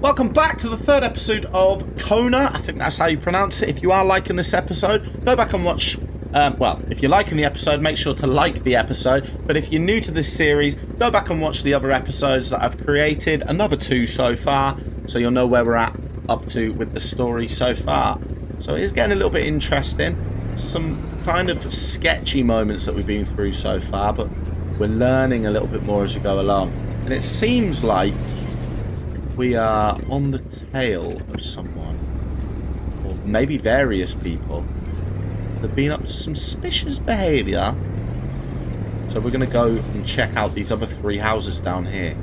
Welcome back to the third episode of Kona. I think that's how you pronounce it. If you are liking this episode, go back and watch. Well, if you're liking the episode, make sure to like the episode. But if you're new to this series, go back and watch the other episodes that I've created. Another 2 so far, so you'll know where we're up to with the story so far. So it is getting a little bit interesting. Some kind of sketchy moments that we've been through so far, but we're learning a little bit more as we go along. And it seems like we are on the tail of someone, or maybe various people, that have been up to some suspicious behaviour. So we're going to go and check out these other 3 houses down here.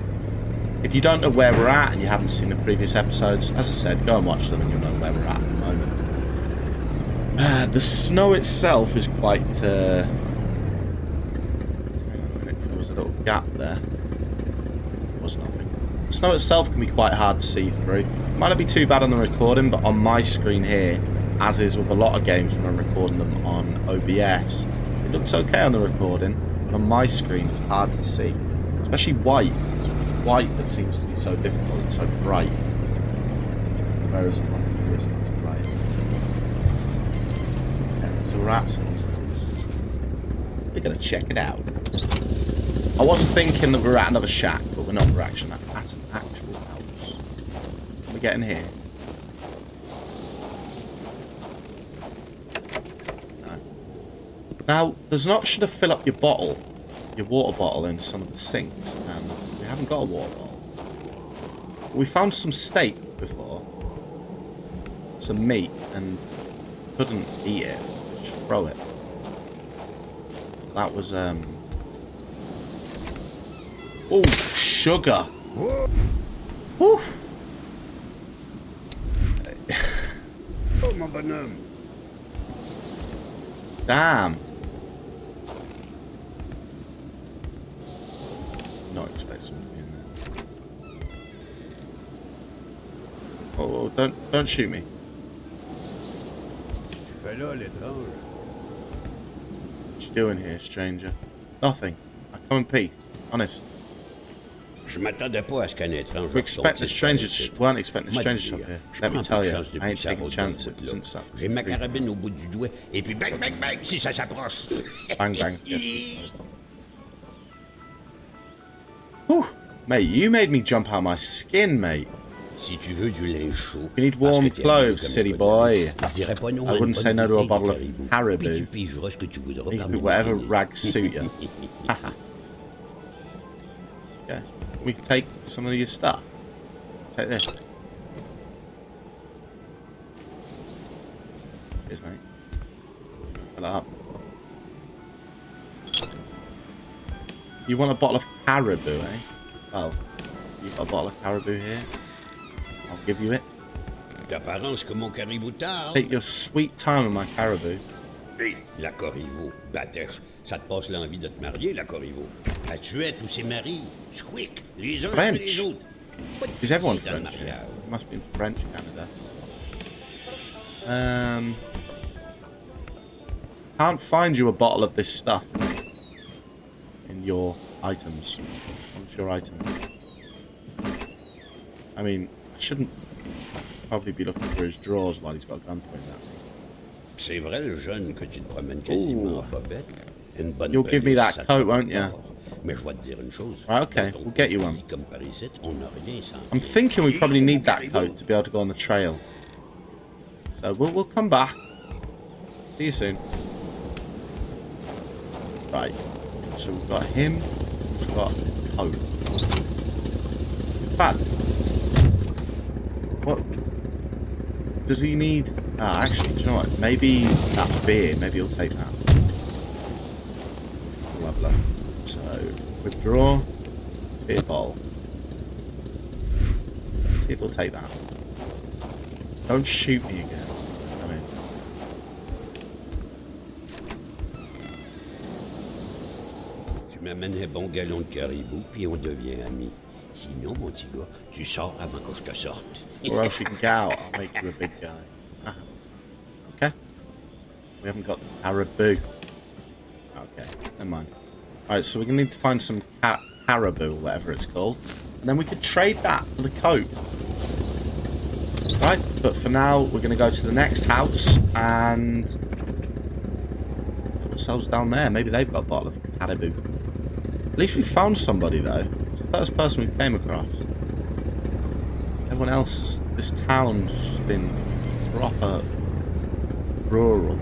If you don't know where we're at and you haven't seen the previous episodes, as I said, go and watch them and you'll know where we're at the moment. The snow itself is quite... hang on a minute, there was a little gap there. There was nothing. The snow itself can be quite hard to see through. Might not be too bad on the recording, but on my screen here, as is with a lot of games when I'm recording them on OBS, it looks okay on the recording, but on my screen it's hard to see. Especially white. It's white that seems to be so difficult, it's so bright. Whereas on here it's not as bright. Okay, so we're at sometimes. We're going to check it out. I was thinking that we're at another shack, but we're not. We're actually at an actual house. Can we get in here? No. Now, there's an option to fill up your bottle, your water bottle, in some of the sinks, and we haven't got a water bottle. We found some steak before, some meat, and couldn't eat it. Just throw it. That was oh, sugar. Woo. Oh, mon bonhomme. Damn. Not expect something to be in there. Oh, don't shoot me. Tu fais là, l'étrange. What you doing here, stranger? Nothing. I come in peace. Honest. Je m'attendais pas à ce qu'un étrange. We expect the strangers weren't expecting the strangers up here. Let me tell you, I ain't taking chances. Isn't stuff. J'ai ma carabine au bout du doigt et puis bang bang bang si ça s'approche. Bang bang. Yes. Whew. Mate, you made me jump out of my skin, mate. Si tu veux du linge chaud. You need warm clothes, city boy. Je dirais pas non I wouldn't say no to a bottle of caribou. Puis tu pigeras ce que tu voudras You can parmi put whatever mes rags suit you. Haha. Okay. We can take some of your stuff. Take this. Cheers, mate. Fill it up. You want a bottle of caribou, eh? Oh, you've got a bottle of caribou here. I'll give you it. D'apparence que mon caribou tarde. Take your sweet time with my caribou. Hey, la Corriveau, Batèche, ça te passe l'envie de te marier, la Corriveau. Elle tuait tous ses maris, squick, les uns sur les autres. Is everyone French here? It must be in French Canada. Can't find you a bottle of this stuff in your items. What's your item? I mean, I shouldn't probably be looking for his drawers while he's got a gun pointed at me. C'est vrai, le jeune, que tu te promènes quasiment en bobette. Une bonne You'll give me that coat, won't you? Mais je vais te dire une chose. Right, okay, we'll get you one. Comme par ici, on n'a rien sans. I'm thinking we probably need that coat to be able to go on the trail. So we'll come back. See you soon. Right. So we've got him. We've got a coat. In fact, what does he need? Ah, actually, do you know what? Maybe that beer. Maybe he'll take that. Lovely. So withdraw. Beer bottle. See if he'll take that. Don't shoot me again. Come in. Tu m'amènes un bon galon de caribou, puis on devient amis. Sinon, mon petit gars, tu sors avant que je te sorte. Or else you can get out. I'll make you a big guy. Okay. We haven't got the caribou. Okay, never mind. Alright, so we're going to need to find some caribou, whatever it's called. And then we could trade that for the coat. Right, but for now, we're going to go to the next house and put ourselves down there. Maybe they've got a bottle of Parabole. At least we found somebody, though. It's the first person we've came across. Everyone else, this town's been proper rural.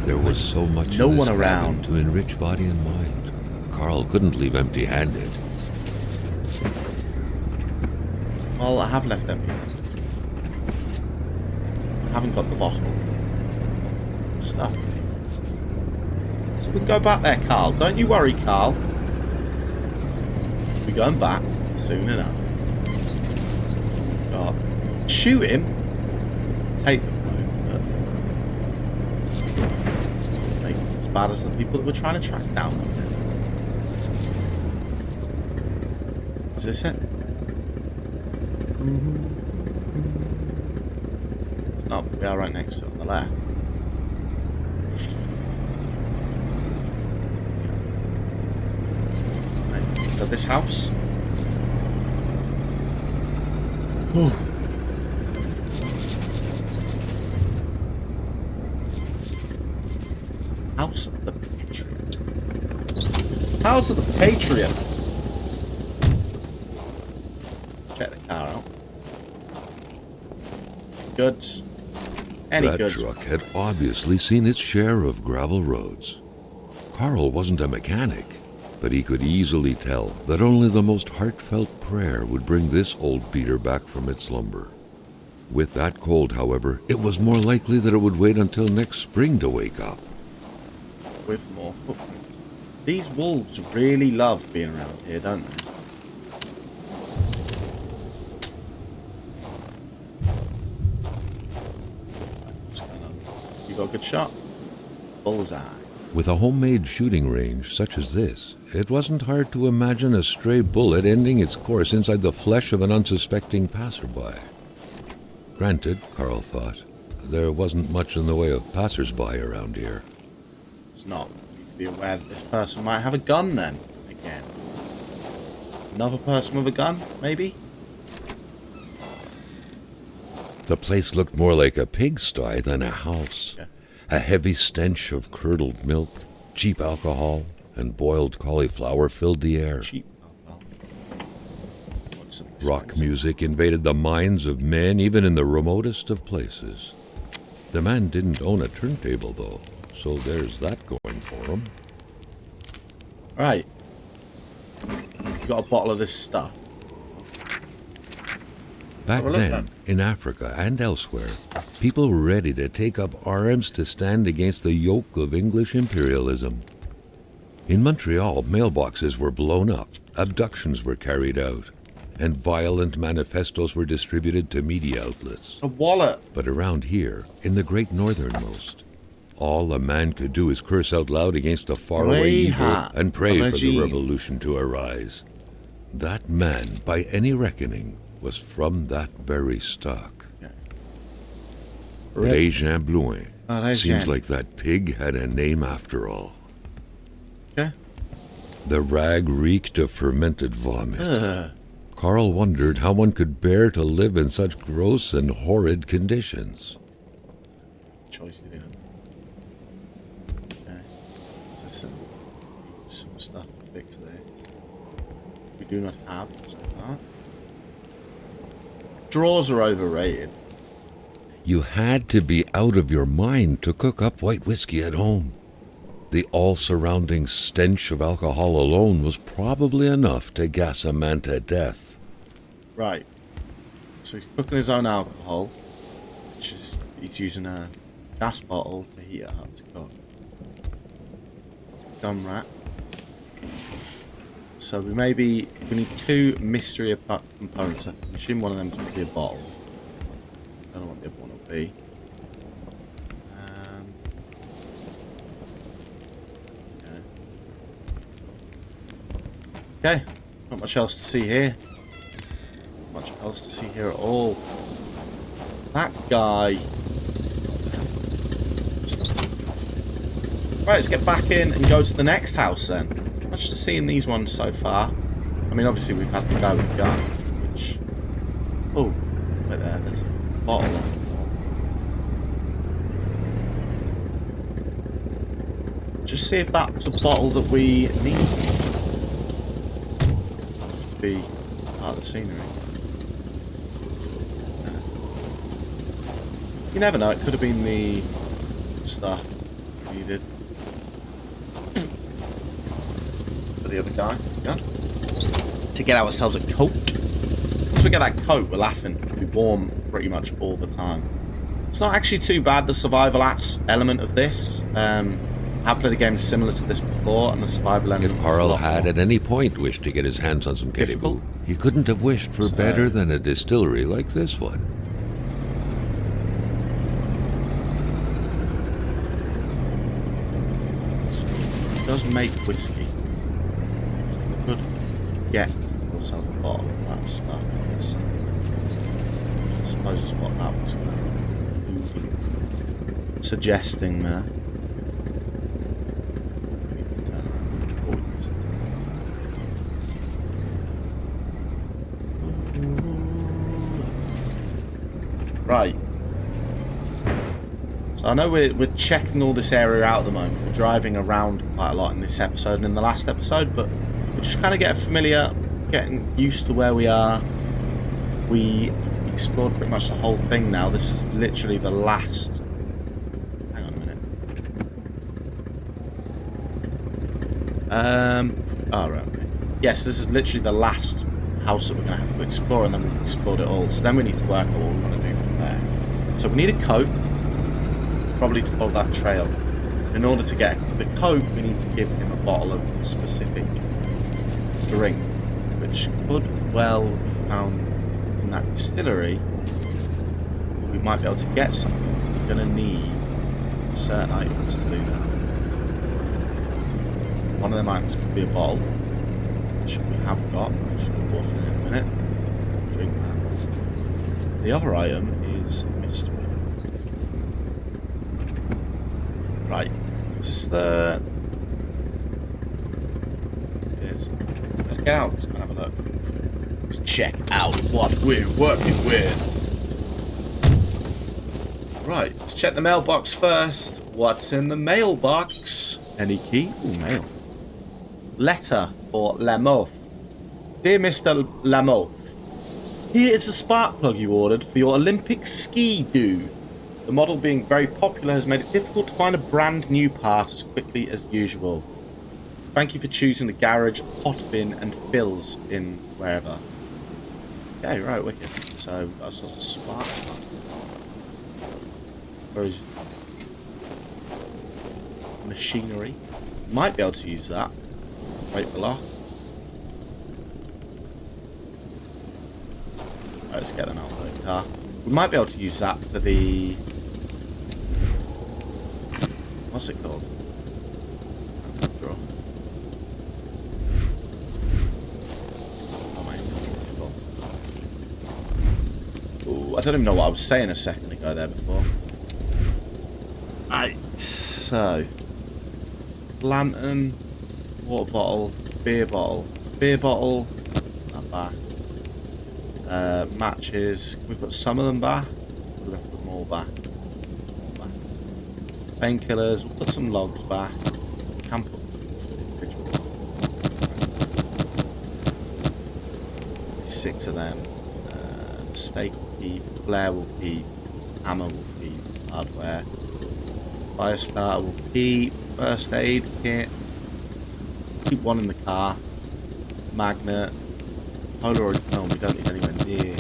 There was so much no in one this around cabin to enrich body and mind. Carl couldn't leave empty-handed. Well, I have left empty. I haven't got the bottle of stuff. So we can go back there, Carl. Don't you worry, Carl. We're going back soon enough. God. Shoot him. Take them though, but make it as bad as the people that we're trying to track down. Is this it? It's not. We are right next to it on the left. Right, got this house. Ooh. House of the Patriot. House of the Patriot. Check the car out. Goods. Any That goods. truck had obviously seen its share of gravel roads. Carl wasn't a mechanic, but he could easily tell that only the most heartfelt prayer would bring this old beater back from its slumber. With that cold, however, it was more likely that it would wait until next spring to wake up. With more footprints. These wolves really love being around here, don't they? What's going on? You got a good shot? Bullseye. With a homemade shooting range such as this, it wasn't hard to imagine a stray bullet ending its course inside the flesh of an unsuspecting passerby. Granted, Carl thought, there wasn't much in the way of passersby around here. It's not. We need to be aware that this person might have a gun then, again. Another person with a gun, maybe? The place looked more like a pigsty than a house. Yeah. A heavy stench of curdled milk, cheap alcohol, and boiled cauliflower filled the air. Cheap alcohol. What's Rock music invaded the minds of men even in the remotest of places. The man didn't own a turntable, though, so there's that going for him. Right. You got a bottle of this stuff. Back then, in Africa and elsewhere, people were ready to take up arms to stand against the yoke of English imperialism. In Montreal, mailboxes were blown up, abductions were carried out, and violent manifestos were distributed to media outlets. A wallet. But around here, in the great northernmost, all a man could do is curse out loud against a faraway evil and pray for the revolution to arise. That man, by any reckoning, was from that very stock. Okay. Régent Blouin. Régent. Seems like that pig had a name after all. Okay. The rag reeked of fermented vomit. Carl wondered how one could bear to live in such gross and horrid conditions. Choice to do. Okay. So some stuff to fix this. We do not have so far. Drawers are overrated. You had to be out of your mind to cook up white whiskey at home. The all-surrounding stench of alcohol alone was probably enough to gas a man to death. Right. So he's cooking his own alcohol, which is he's using a gas bottle to heat it up to cook. Gun rack. So we need two mystery components. I can assume one of them will be a bottle. I don't know what the other one will be. And okay, not much else to see here. Not much else to see here at all. That guy. Right, let's get back in and go to the next house then. Much to see in these ones so far. I mean, obviously we've had to go with the gun, which Oh, right there. There's a bottle on the wall. Just see if that's a bottle that we need. Just be part of the scenery. You never know, it could have been the stuff needed for the other guy. Yeah. To get ourselves a coat. Once we get that coat, we're laughing. We'll be warm pretty much all the time. It's not actually too bad, the survival element of this. I've played a game similar to this before, and the survival element If Carl was a lot had more at any point wished to get his hands on some difficult. caribou, he couldn't have wished for better than a distillery like this one. It does make whiskey. So we could get ourselves a bottle of that stuff. So, I suppose is what that was suggesting there. We need to turn around. Oh, we need to turn. Right. So I know we're checking all this area out at the moment. We're driving around quite a lot in this episode and in the last episode, but we just kind of get familiar, getting used to where we are. We've explored pretty much the whole thing now. This is literally the last... Hang on a minute. Oh, right, okay. Yes, this is literally the last house that we're going to have to explore, and then we've explored it all. So then we need to work out what we want to do from there. So we need a coat. Probably to follow that trail. In order to get the coat, we need to give him a bottle of specific drink, which could well be found in that distillery. But we might be able to get something. We're going to need certain items to do that. One of them items could be a bottle, which we have got. I should have water in it in a minute. Drink that. The other item is mystery. Right, just the... Yes. Let's get out and have a look. Let's check out what we're working with. Right, let's check the mailbox first. What's in the mailbox? Any key? Ooh, mail. Letter for Lamothe. Dear Mr. Lamothe, here is a spark plug you ordered for your Olympic ski-doo. The model being very popular has made it difficult to find a brand new part as quickly as usual. Thank you for choosing the garage, hot bin and fills in wherever. Okay, right, wicked. So that's a spark plug. Where is machinery? Might be able to use that. Break the lock. Right, let's get them out of the car. We might be able to use that for the... What's it called? Draw. Oh, my inventory's full. Ooh, I don't even know what I was saying a second ago there before. Right, so... Lantern, water bottle, beer bottle. Beer bottle, not back. Matches, can we put some of them back? We're going to put them all back. Painkillers, we'll put some logs back. Can put individuals. 6 of them. Steak will keep, flare will keep, hammer will keep, hardware. Fire starter will keep, first aid kit. Keep one in the car. Magnet. Polaroid film, we don't need anywhere near.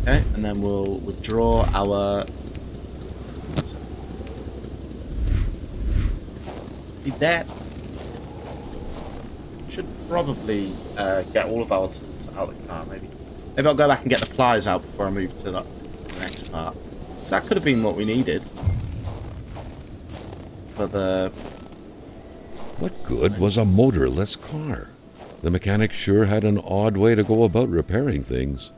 Okay, and then we'll withdraw our... Need that. Should probably get all of our tools out of the car, maybe. Maybe I'll go back and get the pliers out before I move to the next part. So that could have been what we needed. For the... What good was a motorless car? The mechanic sure had an odd way to go about repairing things.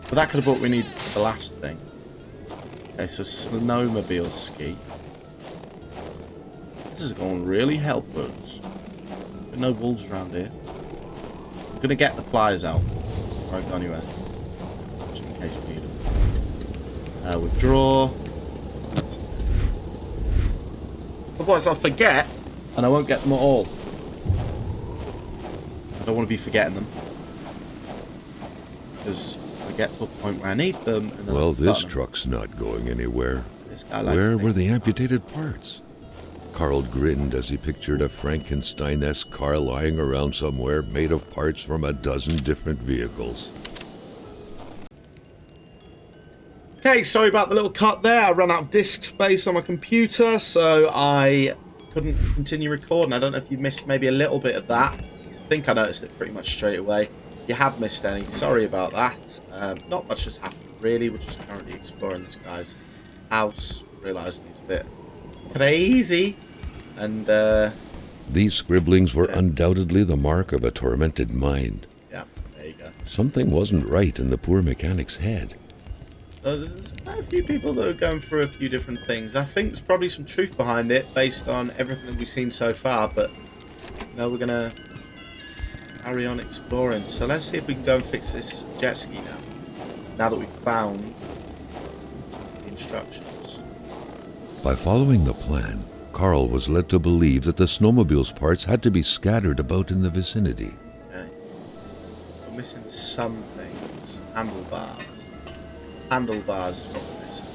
But that could have been what we needed for the last thing. Okay, so snowmobile ski. This is going to really help us. No wolves around here. I'm gonna get the pliers out before I go anywhere. Just in case we need them. Withdraw. Otherwise I'll forget and I won't get them at all. I don't want to be forgetting them. Because I get to a point where I need them and then Well, this truck's not going anywhere. This guy likes Where were the things. amputated parts? Carl grinned as he pictured a Frankenstein-esque car lying around somewhere made of parts from a dozen different vehicles. Okay, sorry about the little cut there. I ran out of disk space on my computer, so I couldn't continue recording. I don't know if you missed maybe a little bit of that. I think I noticed it pretty much straight away. If you have missed any, sorry about that. Not much has happened, really. We're just currently exploring this guy's house, realising he's a bit crazy. And, These scribblings were undoubtedly the mark of a tormented mind. yeah, there you go. Something wasn't right in the poor mechanic's head. There's quite a few people that are going through a few different things. I think there's probably some truth behind it based on everything that we've seen so far, but no, we're gonna carry on exploring. So let's see if we can go and fix this jet ski now that we've found the instructions. By following the plan, Carl was led to believe that the snowmobile's parts had to be scattered about in the vicinity. Okay. We're missing some things. Handlebars. Handlebars is what we're missing.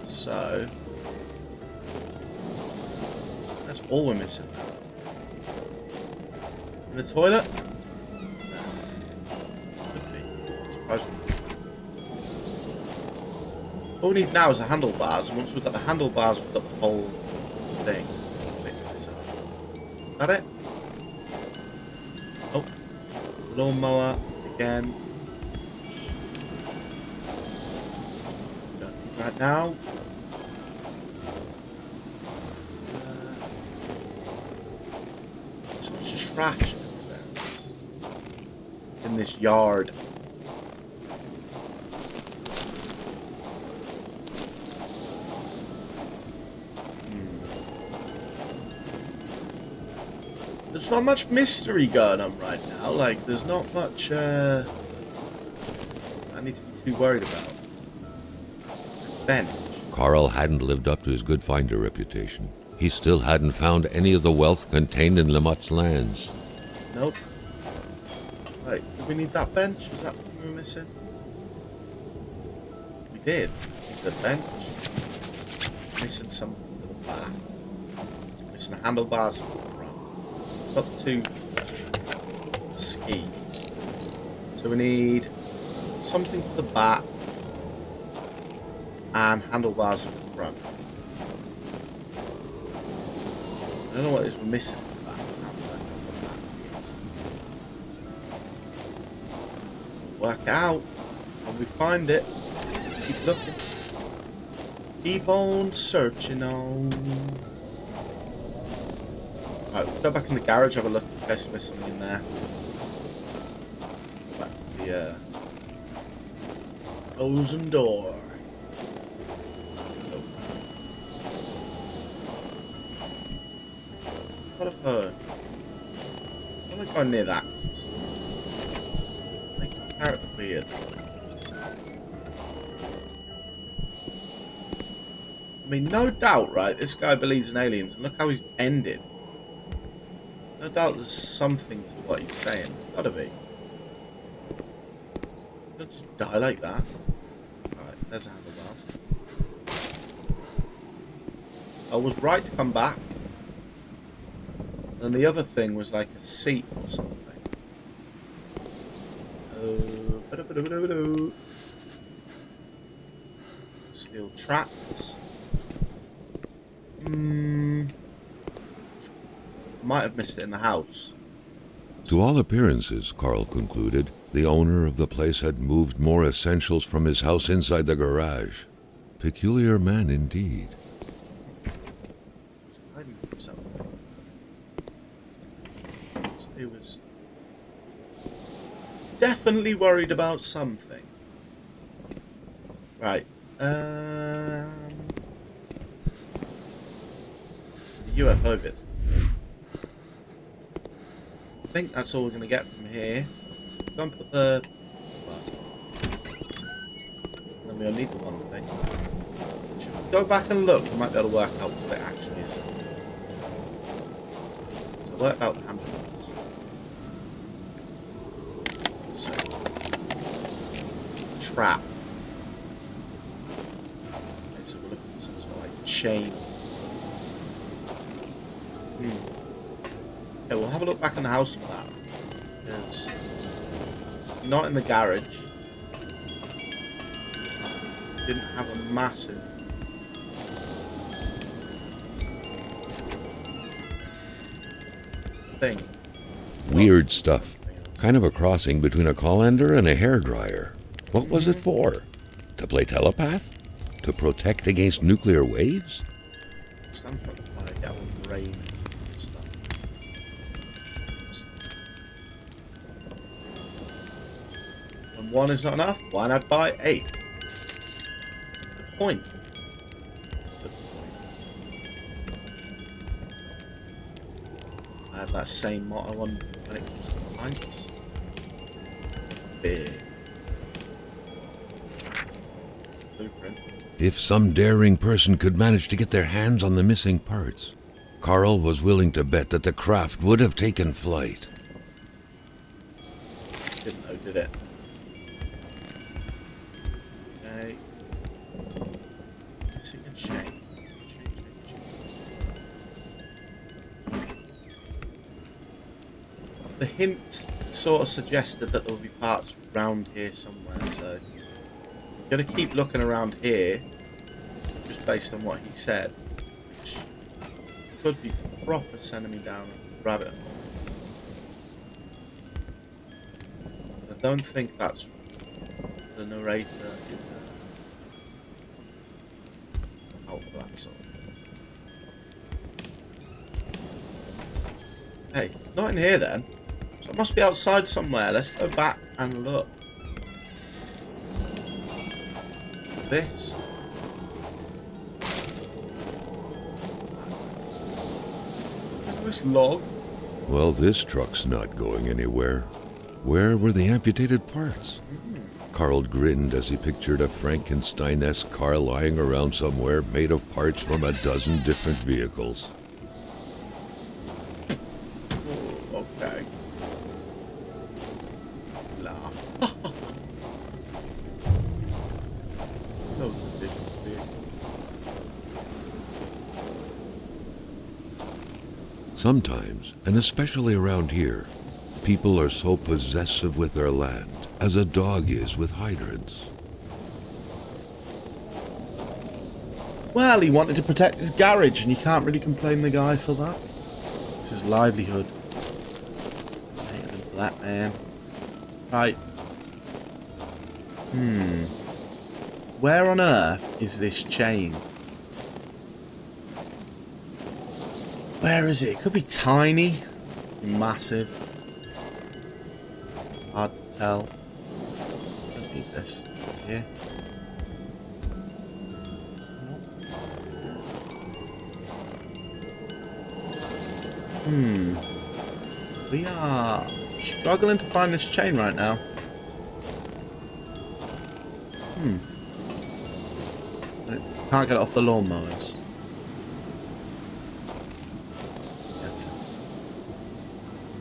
So that's all we're missing now. In the toilet? No. Could be. Surprisingly. All we need now is the handlebars, and once we've got the handlebars, we've got the whole thing. Fix this up. Is that it? Oh. Lawnmower again. Right now. So much trash in this yard. There's not much mystery going on right now. Like, there's not much I need to be too worried about. Bench. Carl hadn't lived up to his good finder reputation. He still hadn't found any of the wealth contained in Lamotte's lands. Nope. Right, did we need that bench? Was that what we were missing? We did. The bench. Missing something for the back. Missing the handlebars for the front. Got two skis. So we need something for the back and handlebars for the front. I don't know what it is we're missing for the back. Work out when we find it. Keep looking. Keep on searching on. Right, we'll go back in the garage, have a look in case there's something in there. Back to the frozen door. What have heard? I'm not going near that. It's making the character weird. I mean, no doubt, right? This guy believes in aliens, and look how he's ended. No doubt there's something to what he's saying. There's gotta be. Don't just die like that. Alright, there's a handlebars. I was right to come back. And the other thing was like a seat or something. Steel traps. Might have missed it in the house. To all appearances, Carl concluded, the owner of the place had moved more essentials from his house inside the garage. Peculiar man indeed. Hiding himself. He was definitely worried about something. Right. UFO bit. think that's all we're going to get from here. Don't put the... Then we'll need the one thing. Should we go back and look? We might be able to work out what it actually is. So I worked out the hamsters. So... Trap. Okay, so we're looking at some sort of like chain. Okay, we'll have a look back in the house for that. It's not in the garage. Didn't have a massive thing. Weird stuff. Kind of a crossing between a colander and a hairdryer. What was it for? To play telepath? To protect against nuclear waves? Stand for the fire, get all the rain and stuff. When one is not enough, why not buy 8? Good point. I have that same motto on when it comes to pints. Big. It's the blueprint. If some daring person could manage to get their hands on the missing parts, Carl was willing to bet that the craft would have taken flight. Didn't know, did it? Okay. Missing a chain. The hint sort of suggested that there would be parts around here somewhere, so I'm going to keep looking around here, just based on what he said, which could be proper sending me down a rabbit hole. I don't think that's the narrator is out for that sort. Hey, it's not in here then. So it must be outside somewhere. Let's go back and look. This. Isn't this log? Well, this truck's not going anywhere. Where were the amputated parts? Carl grinned as he pictured a Frankenstein-esque car lying around somewhere made of parts from a dozen different vehicles. Okay. Laugh. Sometimes, and especially around here, people are so possessive with their land, as a dog is with hydrants. Well, he wanted to protect his garage, and you can't really complain the guy for that. It's his livelihood. I hate him for that, man. Right. Where on earth is this chain? Where is it? It could be tiny, massive. Hard to tell. Don't need this here. We are struggling to find this chain right now. Can't get it off the lawnmowers. That's it.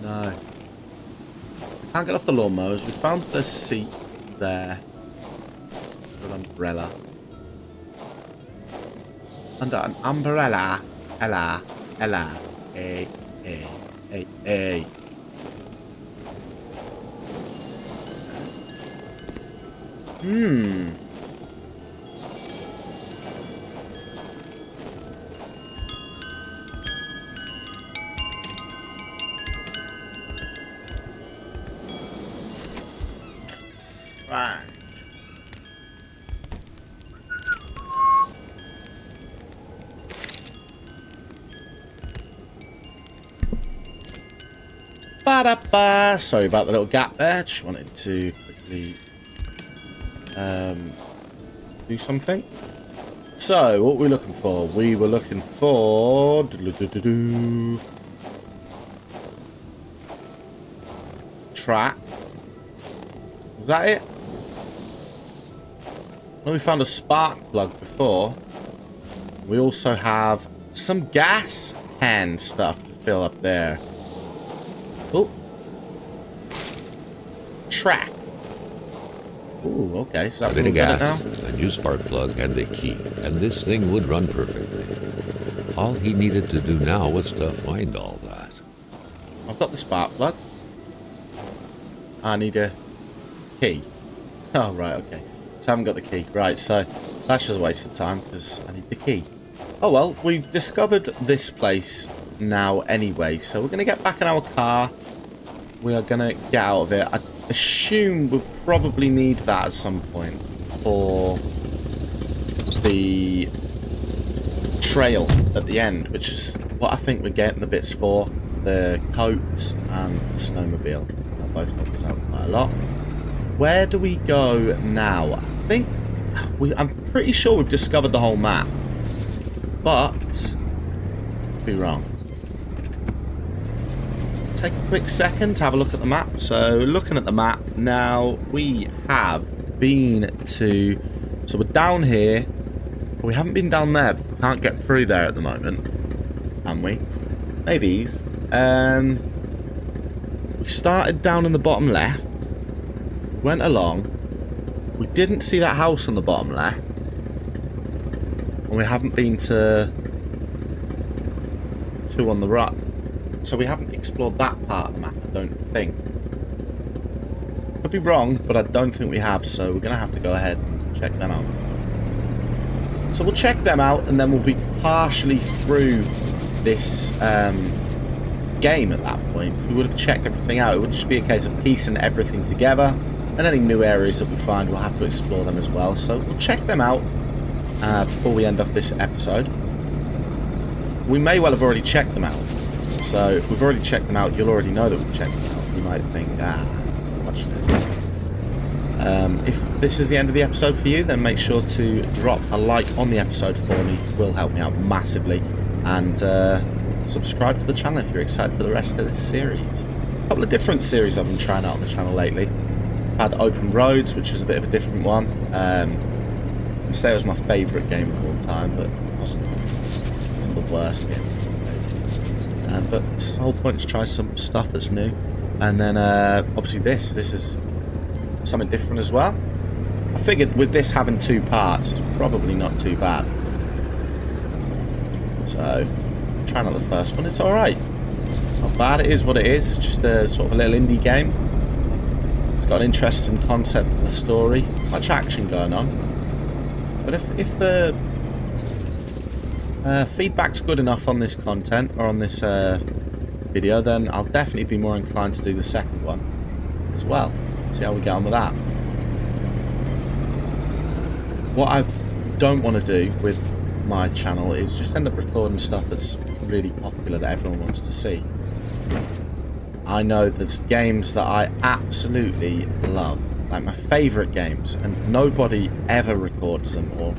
No. Can't get off the lawnmowers. We found the seat there. An umbrella. Under an umbrella. Ella. Ella. Hey. Hey. Hey. Hey. Right. Ba-da-ba. Sorry about the little gap there. Just wanted to quickly do something. So, what were we looking for? We were looking for... track. Was that it? Well, we found a spark plug before. We also have some gas can stuff to fill up there. Oh. Track. Ooh, okay. So A bit of gas, a new spark plug, and the key. And this thing would run perfectly. All he needed to do now was to find all that. I've got the spark plug. I need a key. Oh, right, okay. So I haven't got the key. Right, so that's just a waste of time because I need the key. Oh, well, we've discovered this place now anyway. So we're going to get back in our car. We are going to get out of it. I assume we'll probably need that at some point for the trail at the end, which is what I think we're getting the bits for. The coat and the snowmobile. They'll both help us out quite a lot. Where do we go now? I think I'm pretty sure we've discovered the whole map, but could be wrong. Take a quick second to have a look at the map. So looking at the map now, we have been to, so we're down here, but we haven't been down there. We can't get through there at the moment, can we? Maybe. We started down in the bottom left, went along, we didn't see that house on the bottom left, and we haven't been to two on the right, so we haven't explored that part of the map, I don't think. Could be wrong, but I don't think we have, so we're going to have to go ahead and check them out. So we'll check them out, and then we'll be partially through this game at that point. If we would have checked everything out, it would just be a case of piecing everything together, and any new areas that we find, we'll have to explore them as well. So we'll check them out before we end off this episode. We may well have already checked them out. So if we've already checked them out, you'll already know that we've checked them out. You might think, watching it. If this is the end of the episode for you, then make sure to drop a like on the episode for me. It will help me out massively. And subscribe to the channel if you're excited for the rest of this series. A couple of different series I've been trying out on the channel lately. I've had Open Roads, which is a bit of a different one. I'd say it was my favourite game of all time, but it wasn't the worst game. But the whole point is to try some stuff that's new. And then obviously this is something different as well. I figured with this having two parts, it's probably not too bad. So, trying out the first one, it's alright. Not bad, it is what it is, just a sort of a little indie game. It's got an interesting concept of the story, much action going on. But if the feedback's good enough on this content, or on this video, then I'll definitely be more inclined to do the second one as well. See how we get on with that. What I don't want to do with my channel is just end up recording stuff that's really popular that everyone wants to see. I know there's games that I absolutely love, like my favourite games, and nobody ever records them or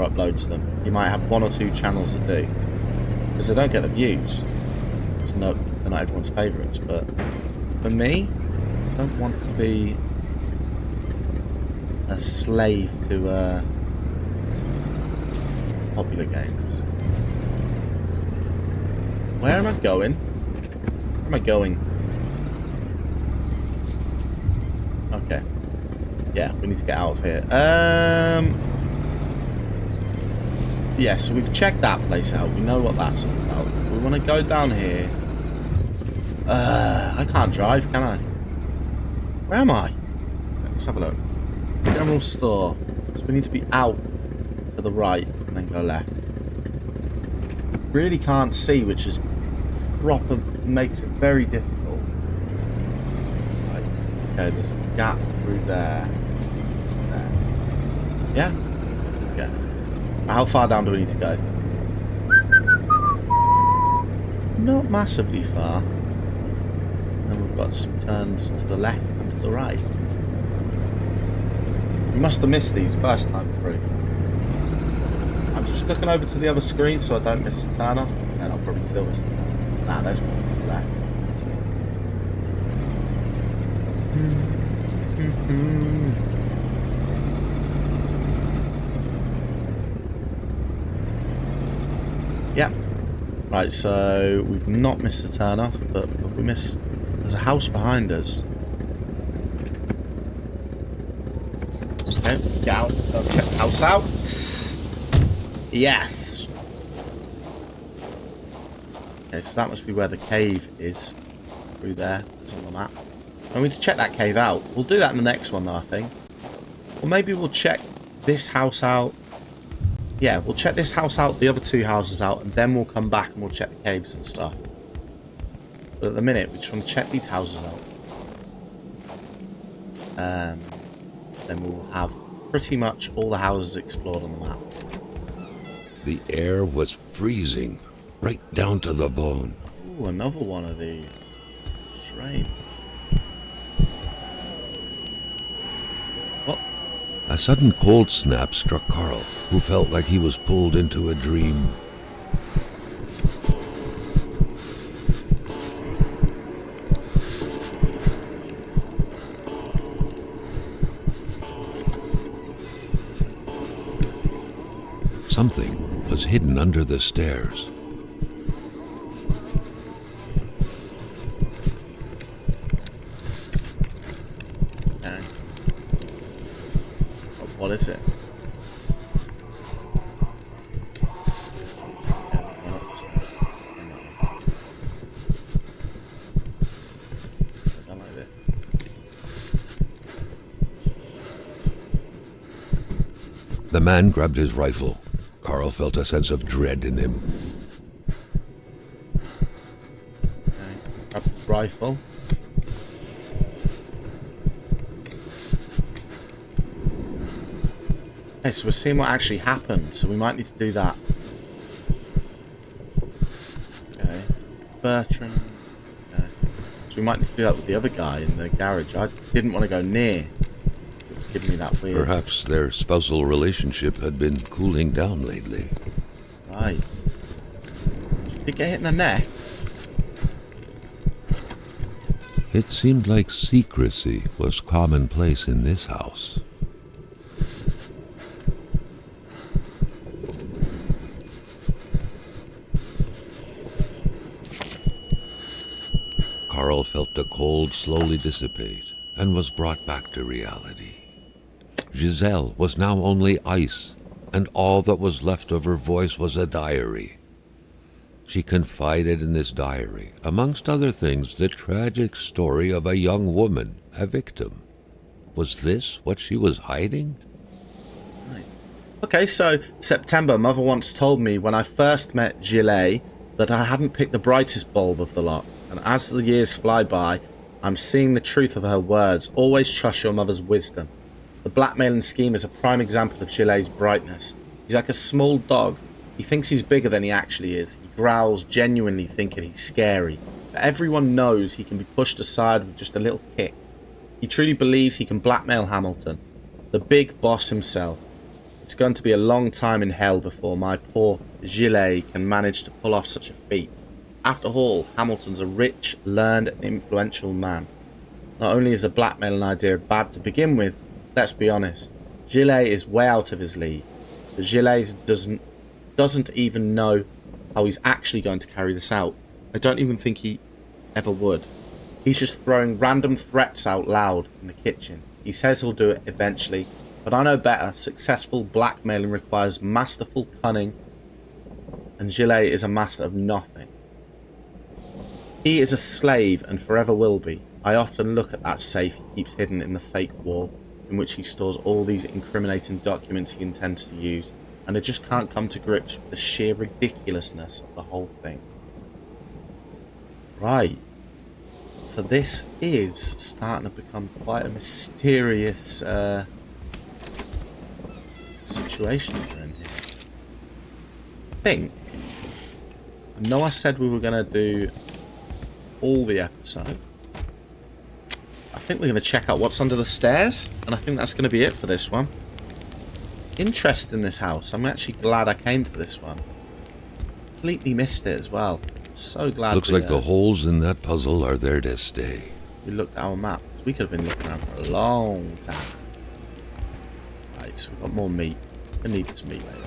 uploads them. You might have one or two channels that do, because they don't get the views. They're not everyone's favourites, but for me, I don't want to be a slave to popular games. Where am I going? Where am I going? Okay. Yeah, we need to get out of here. Yeah, so we've checked that place out. We know what that's all about. We want to go down here. I can't drive, can I? Where am I? Let's have a look. General store. So we need to be out to the right and then go left. Really can't see, which is proper, makes it very difficult. Right. Okay, there's a gap through there. There. Yeah? Okay. How far down do we need to go? Not massively far. And we've got some turns to the left and to the right. We must have missed these first time through. I'm just looking over to the other screen so I don't miss the turn off. And I'll probably still miss the turn off. Nah, there's one to the left. Yeah. Right, so we've not missed the turn off, but we missed... There's a house behind us. Okay, get out. Go check the house out. Yes. Okay, so that must be where the cave is. Through there. It's on the map. I need to check that cave out. We'll do that in the next one, though, I think. Or maybe we'll check this house out. Yeah, we'll check this house out, the other two houses out, and then we'll come back and we'll check the caves and stuff. But at the minute, we just want to check these houses out. Then we'll have pretty much all the houses explored on the map. The air was freezing, right down to the bone. Ooh, another one of these. Strange. What? A sudden cold snap struck Carl, who felt like he was pulled into a dream. Something was hidden under the stairs. Okay. What is it? The man grabbed his rifle. Carl felt a sense of dread in him. Okay. Grab his rifle. Okay, so we're seeing what actually happened, so we might need to do that. Okay. Bertrand. Okay. So we might need to do that with the other guy in the garage. I didn't want to go near. It's giving me that weird... Perhaps their spousal relationship had been cooling down lately. Right. Did it get hit in the neck? It seemed like secrecy was commonplace in this house. Carl felt the cold slowly dissipate and was brought back to reality. Giselle was now only ice, and all that was left of her voice was a diary. She confided in this diary, amongst other things, the tragic story of a young woman, a victim. Was this what she was hiding? Right. Okay, so September, Mother once told me when I first met Gillet that I hadn't picked the brightest bulb of the lot, and as the years fly by, I'm seeing the truth of her words. Always trust your mother's wisdom. The blackmailing scheme is a prime example of Gillet's brightness. He's like a small dog. He thinks he's bigger than he actually is. He growls, genuinely thinking he's scary. But everyone knows he can be pushed aside with just a little kick. He truly believes he can blackmail Hamilton, the big boss himself. It's going to be a long time in hell before my poor Gillet can manage to pull off such a feat. After all, Hamilton's a rich, learned and influential man. Not only is the blackmailing idea bad to begin with, let's be honest, Gillet is way out of his league. But Gillet doesn't even know how he's actually going to carry this out. I don't even think he ever would. He's just throwing random threats out loud in the kitchen. He says he'll do it eventually, but I know better. Successful blackmailing requires masterful cunning, and Gillet is a master of nothing. He is a slave and forever will be. I often look at that safe he keeps hidden in the fake wall, in which he stores all these incriminating documents he intends to use, and I just can't come to grips with the sheer ridiculousness of the whole thing. Right. So this is starting to become quite a mysterious situation we're in here. I know I said we were going to do all the episode. I think we're going to check out what's under the stairs, and I think that's going to be it for this one. Interest in this house. I'm actually glad I came to this one. Completely missed it as well. So glad. Looks like the holes in that puzzle are there to stay. We looked at our map. We could have been looking around for a long time. Right, so we've got more meat. We need this meat later.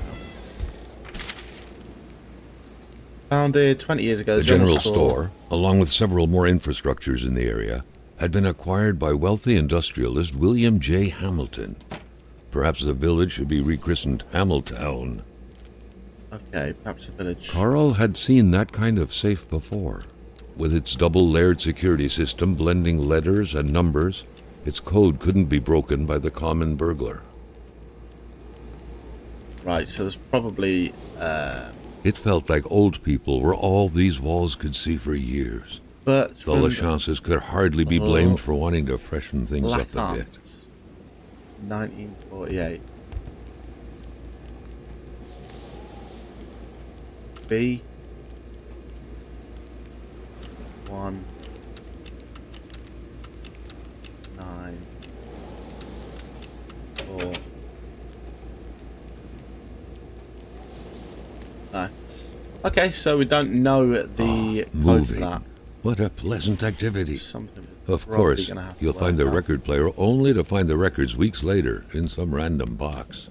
Founded 20 years ago, the general store, along with several more infrastructures in the area, had been acquired by wealthy industrialist William J. Hamilton. Perhaps the village should be rechristened Hamiltown. Okay, perhaps a village. Carl had seen that kind of safe before. With its double-layered security system blending letters and numbers, its code couldn't be broken by the common burglar. Right, so there's probably... It felt like old people were all these walls could see for years. But the Lachances could hardly be blamed for wanting to freshen things up a bit. 1948. B. 1 9 4. No. Okay, so we don't know the code for that. What a pleasant activity. Something of course, you'll find the record player only to find the records weeks later in some random box.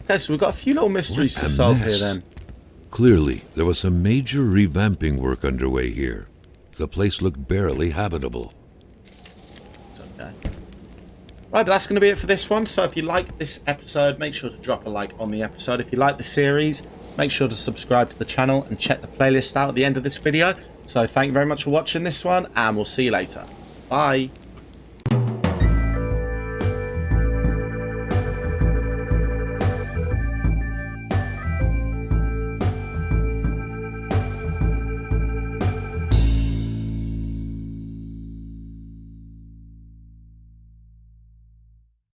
Okay, so we've got a few little mysteries to solve here then. Clearly, there was some major revamping work underway here. The place looked barely habitable. It's okay. Right, but that's going to be it for this one. So if you like this episode, make sure to drop a like on the episode. If you like the series, make sure to subscribe to the channel and check the playlist out at the end of this video. So thank you very much for watching this one, and we'll see you later. Bye.